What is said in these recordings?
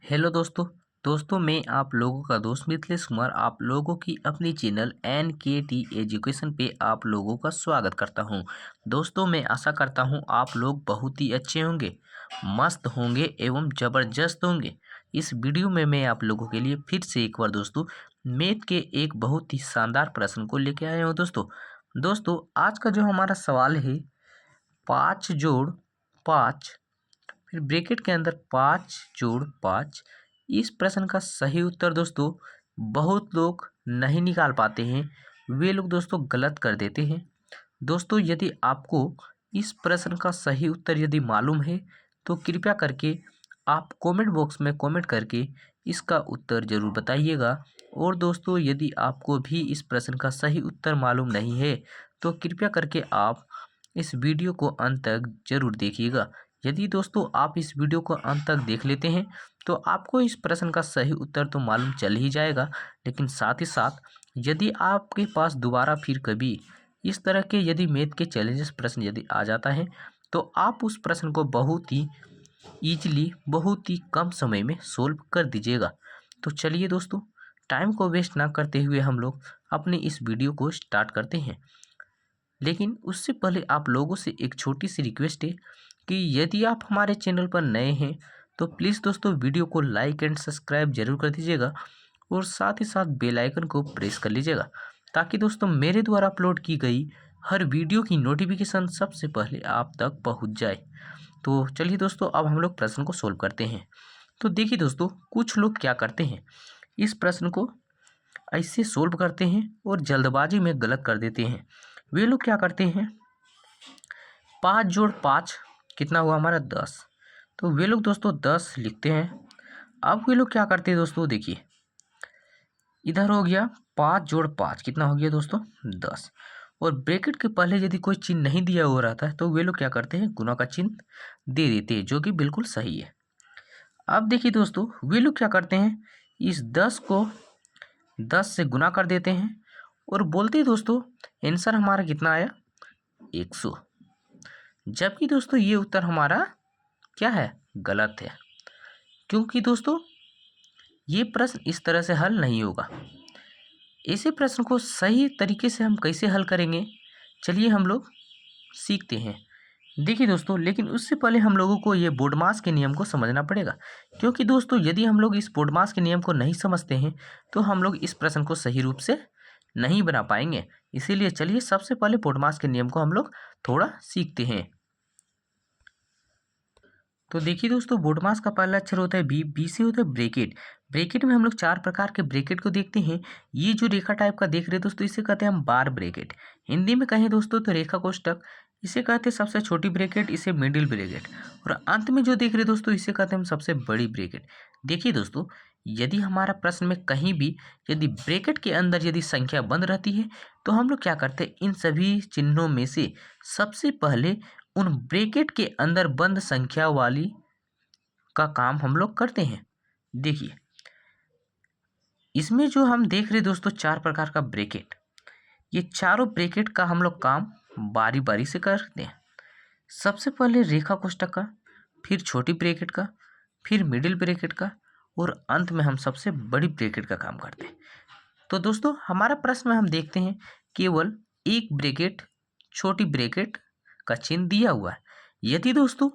Hello दोस्तों मैं आप लोगों का दोस्त मिथिलेश कुमार आप लोगों की अपनी चैनल NKT एजुकेशन पे आप लोगों का स्वागत करता हूं। दोस्तों मैं आशा करता हूं आप लोग बहुत ही अच्छे होंगे, मस्त होंगे एवं ज़बरदस्त होंगे। इस वीडियो में मैं आप लोगों के लिए फिर से एक बार दोस्तों मैथ के एक बहुत ही शानदार प्रश्न को लेके आया हूँ। दोस्तों आज का जो हमारा सवाल है 5 जोड़ 5 फिर ब्रैकेट के अंदर 5 जोड़ 5। इस प्रश्न का सही उत्तर दोस्तों बहुत लोग नहीं निकाल पाते हैं, वे लोग दोस्तों गलत कर देते हैं। दोस्तों यदि आपको इस प्रश्न का सही उत्तर यदि मालूम है तो कृपया करके आप कमेंट बॉक्स में कमेंट करके इसका उत्तर ज़रूर बताइएगा। और दोस्तों यदि आपको भी इस प्रश्न का सही उत्तर मालूम नहीं है तो कृपया करके आप इस वीडियो को अंत तक ज़रूर देखिएगा। यदि दोस्तों आप इस वीडियो को अंत तक देख लेते हैं तो आपको इस प्रश्न का सही उत्तर तो मालूम चल ही जाएगा, लेकिन साथ ही साथ यदि आपके पास दोबारा फिर कभी इस तरह के यदि मैथ के चैलेंजेस प्रश्न यदि आ जाता है तो आप उस प्रश्न को बहुत ही ईजिली बहुत ही कम समय में सोल्व कर दीजिएगा। तो चलिए दोस्तों टाइम को वेस्ट ना करते हुए हम लोग अपनी इस वीडियो को स्टार्ट करते हैं। लेकिन उससे पहले आप लोगों से एक छोटी सी रिक्वेस्ट है कि यदि आप हमारे चैनल पर नए हैं तो प्लीज़ दोस्तों वीडियो को लाइक एंड सब्सक्राइब जरूर कर दीजिएगा और साथ ही साथ बेल आइकन को प्रेस कर लीजिएगा ताकि दोस्तों मेरे द्वारा अपलोड की गई हर वीडियो की नोटिफिकेशन सबसे पहले आप तक पहुंच जाए। तो चलिए दोस्तों अब हम लोग प्रश्न को सोल्व करते हैं। तो देखिए दोस्तों कुछ लोग क्या करते हैं, इस प्रश्न को ऐसे सोल्व करते हैं और जल्दबाजी में गलत कर देते हैं। वे लोग क्या करते हैं 5 जोड़ 5 कितना हुआ हमारा 10, तो वे लोग दोस्तों 10 लिखते हैं। अब वे लोग क्या करते हैं दोस्तों देखिए इधर हो गया 5 जोड़ 5 कितना हो गया दोस्तों 10, और ब्रैकेट के पहले यदि कोई चिन्ह नहीं दिया हुआ रहता है तो वे लोग क्या करते हैं गुना का चिन्ह दे देते हैं, जो कि बिल्कुल सही है। अब देखिए दोस्तों वे लोग क्या करते हैं इस 10 को 10 से गुना कर देते हैं और बोलते हैं दोस्तों आंसर हमारा कितना आया 100, जबकि दोस्तों ये उत्तर हमारा क्या है गलत है, क्योंकि दोस्तों ये प्रश्न इस तरह से हल नहीं होगा। ऐसे प्रश्न को सही तरीके से हम कैसे हल करेंगे चलिए हम लोग सीखते हैं। देखिए दोस्तों लेकिन उससे पहले हम लोगों को ये बोडमास के नियम को समझना पड़ेगा, क्योंकि दोस्तों यदि हम लोग इस बोडमास के नियम को नहीं समझते हैं तो हम लोग इस प्रश्न को सही रूप से नहीं बना पाएंगे। इसीलिए चलिए सबसे पहले बोडमास के नियम को हम लोग थोड़ा सीखते हैं। तो देखिए दोस्तों बोडमास का पहला अक्षर होता है बी, बी से होता है ब्रैकेट। ब्रैकेट में हम लोग 4 प्रकार के ब्रैकेट को देखते हैं। ये जो रेखा टाइप का देख रहे हैं दोस्तों इसे कहते हैं हम बार ब्रैकेट। हिंदी में कहें दोस्तों तो रेखा कोष्टक, इसे कहते हैं सबसे छोटी ब्रैकेट, इसे मिडिल ब्रैकेट, और अंत में जो देख रहे हैं दोस्तों इसे कहते हैं हम सबसे बड़ी ब्रैकेट। देखिए दोस्तों यदि हमारा प्रश्न में कहीं भी यदि ब्रैकेट के अंदर यदि संख्या बंद रहती है तो हम लोग क्या करते हैं इन सभी चिन्हों में से सबसे पहले उन ब्रैकेट के अंदर बंद संख्या वाली का काम हम लोग करते हैं। देखिए इसमें जो हम देख रहे दोस्तों 4 प्रकार का ब्रैकेट, ये चारों ब्रैकेट का हम लोग काम बारी बारी से करते हैं। सबसे पहले रेखा कोष्टक का, फिर छोटी ब्रैकेट का, फिर मिडिल ब्रैकेट का, और अंत में हम सबसे बड़ी ब्रैकेट का काम करते हैं। तो दोस्तों हमारा प्रश्न में हम देखते हैं केवल एक ब्रैकेट छोटी ब्रैकेट का चिन्ह दिया हुआ है। यदि दोस्तों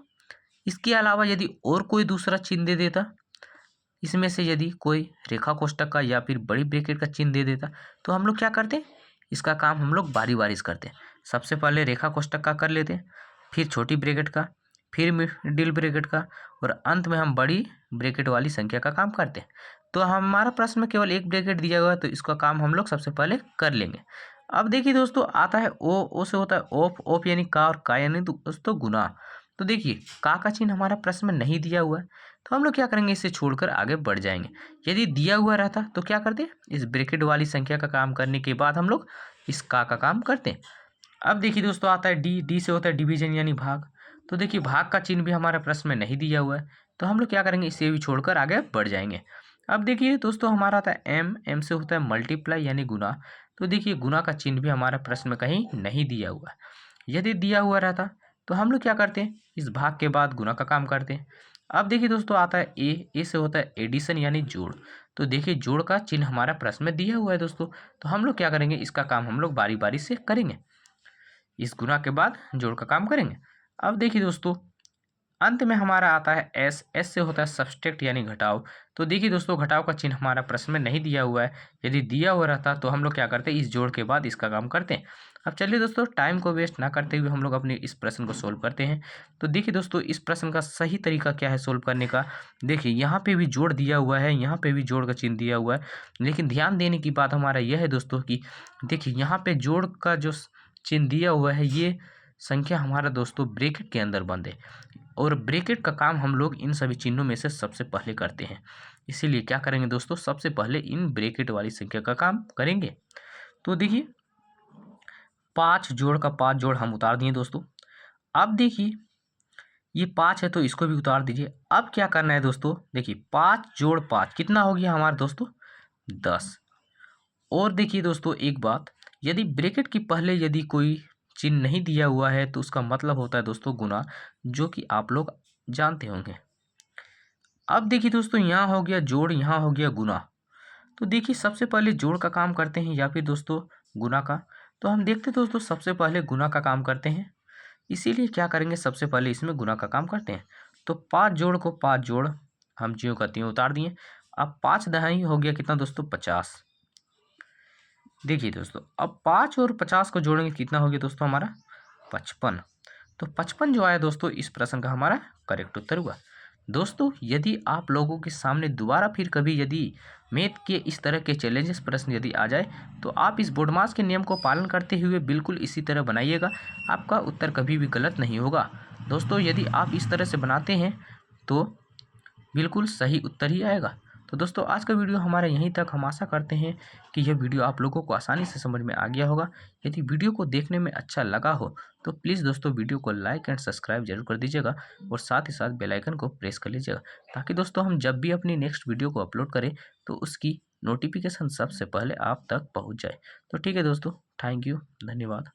इसके अलावा यदि और कोई दूसरा चिन्ह दे देता, इसमें से यदि कोई रेखा कोष्टक का या फिर बड़ी ब्रैकेट का चिन्ह दे देता तो हम लोग क्या करते हैं इसका काम हम लोग बारी बारी से करते हैं। सबसे पहले रेखा कोष्टक का कर लेते हैं, फिर छोटी ब्रैकेट का, फिर मिडिल ब्रैकेट का, और अंत में हम बड़ी ब्रैकेट वाली संख्या का काम करते हैं। तो हमारा प्रश्न में केवल एक ब्रैकेट दिया हुआ है तो इसका काम हम लोग सबसे पहले कर लेंगे। अब देखिए दोस्तों आता है ओ से होता है ओफ, ओफ यानी का, और का यानी दोस्तों गुना। तो देखिए का चिन्ह हमारा प्रश्न में नहीं दिया हुआ है तो हम लोग क्या करेंगे इसे छोड़कर आगे बढ़ जाएंगे। यदि दिया हुआ रहता तो क्या करते इस ब्रैकेट वाली संख्या का काम करने के बाद हम लोग इस का काम करते हैं। अब देखिए दोस्तों आता है डी, डी से होता है डिवीजन यानी भाग। तो देखिए भाग का चिन्ह भी हमारे प्रश्न में नहीं दिया हुआ है तो हम लोग क्या करेंगे इसे भी छोड़कर आगे बढ़ जाएंगे। अब देखिए दोस्तों हमारा आता है एम, एम से होता है मल्टीप्लाई यानी गुना। तो देखिए गुना का चिन्ह भी हमारा प्रश्न में कहीं नहीं दिया हुआ है। यदि दिया हुआ रहता तो हम लोग क्या करते हैं इस भाग के बाद गुना का काम करते हैं। अब देखिए दोस्तों आता है ए से होता है एडिशन यानी जोड़। तो देखिए जोड़ का चिन्ह हमारा प्रश्न में दिया हुआ है दोस्तों, तो हम लोग क्या करेंगे, इसका काम हम लोग बारी बारी से करेंगे। इस गुना के बाद जोड़ का काम करेंगे। अब देखिए दोस्तों अंत में हमारा आता है एस से होता है सब्सट्रैक्ट यानी घटाव। तो देखिए दोस्तों घटाव का चिन्ह हमारा प्रश्न में नहीं दिया हुआ है, यदि दिया हुआ रहता तो हम लोग क्या करते, इस जोड़ के बाद इसका काम करते हैं। अब चलिए दोस्तों टाइम को वेस्ट ना करते हुए हम लोग अपने इस प्रश्न को सोल्व करते हैं। तो देखिए दोस्तों इस प्रश्न का सही तरीका क्या है सोल्व करने का। देखिए यहाँ पे भी जोड़ दिया हुआ है, यहाँ पे भी जोड़ का चिन्ह दिया हुआ है, लेकिन ध्यान देने की बात हमारा यह है दोस्तों कि देखिए यहाँ पे जोड़ का जो चिन्ह दिया हुआ है ये संख्या हमारा दोस्तों ब्रैकेट के अंदर बंद है, और ब्रैकेट का काम हम लोग इन सभी चिन्हों में से सबसे पहले करते हैं। इसीलिए क्या करेंगे दोस्तों, सबसे पहले इन ब्रैकेट वाली संख्या का काम करेंगे। तो देखिए 5 जोड़ का 5 जोड़ हम उतार दिए दोस्तों। अब देखिए ये 5 है तो इसको भी उतार दीजिए। अब क्या करना है दोस्तों, देखिए 5 जोड़ 5 कितना हो गया हमारा दोस्तों 10। और देखिए दोस्तों एक बात, यदि ब्रैकेट की पहले यदि कोई चिन्ह नहीं दिया हुआ है तो उसका मतलब होता है दोस्तों गुना, जो कि आप लोग जानते होंगे। अब देखिए दोस्तों यहाँ हो गया जोड़, यहाँ हो गया गुना। तो देखिए सबसे पहले जोड़ का काम करते हैं या फिर दोस्तों गुना का। तो हम देखते हैं दोस्तों सबसे पहले गुना का काम करते हैं, इसीलिए क्या करेंगे सबसे पहले इसमें गुना का काम करते हैं। तो 5 जोड़ को 5 जोड़ हम ज्यों का त्यों उतार दिए। अब 5 दहाई हो गया कितना दोस्तों 50। देखिए दोस्तों अब 5 और 50 को जोड़ेंगे कितना हो गया दोस्तों हमारा 55। तो 55 जो आया दोस्तों इस प्रश्न का हमारा करेक्ट उत्तर हुआ। दोस्तों यदि आप लोगों के सामने दोबारा फिर कभी यदि मैथ के इस तरह के चैलेंजेस प्रश्न यदि आ जाए तो आप इस बोर्डमास के नियम को पालन करते हुए बिल्कुल इसी तरह बनाइएगा, आपका उत्तर कभी भी गलत नहीं होगा। दोस्तों यदि आप इस तरह से बनाते हैं तो बिल्कुल सही उत्तर ही आएगा। तो दोस्तों आज का वीडियो हमारा यहीं तक। हम आशा करते हैं कि यह वीडियो आप लोगों को आसानी से समझ में आ गया होगा। यदि वीडियो को देखने में अच्छा लगा हो तो प्लीज़ दोस्तों वीडियो को लाइक एंड सब्सक्राइब जरूर कर दीजिएगा, और साथ ही साथ बेल आइकन को प्रेस कर लीजिएगा, ताकि दोस्तों हम जब भी अपनी नेक्स्ट वीडियो को अपलोड करें तो उसकी नोटिफिकेशन सबसे पहले आप तक पहुँच जाए। तो ठीक है दोस्तों, थैंक यू, धन्यवाद।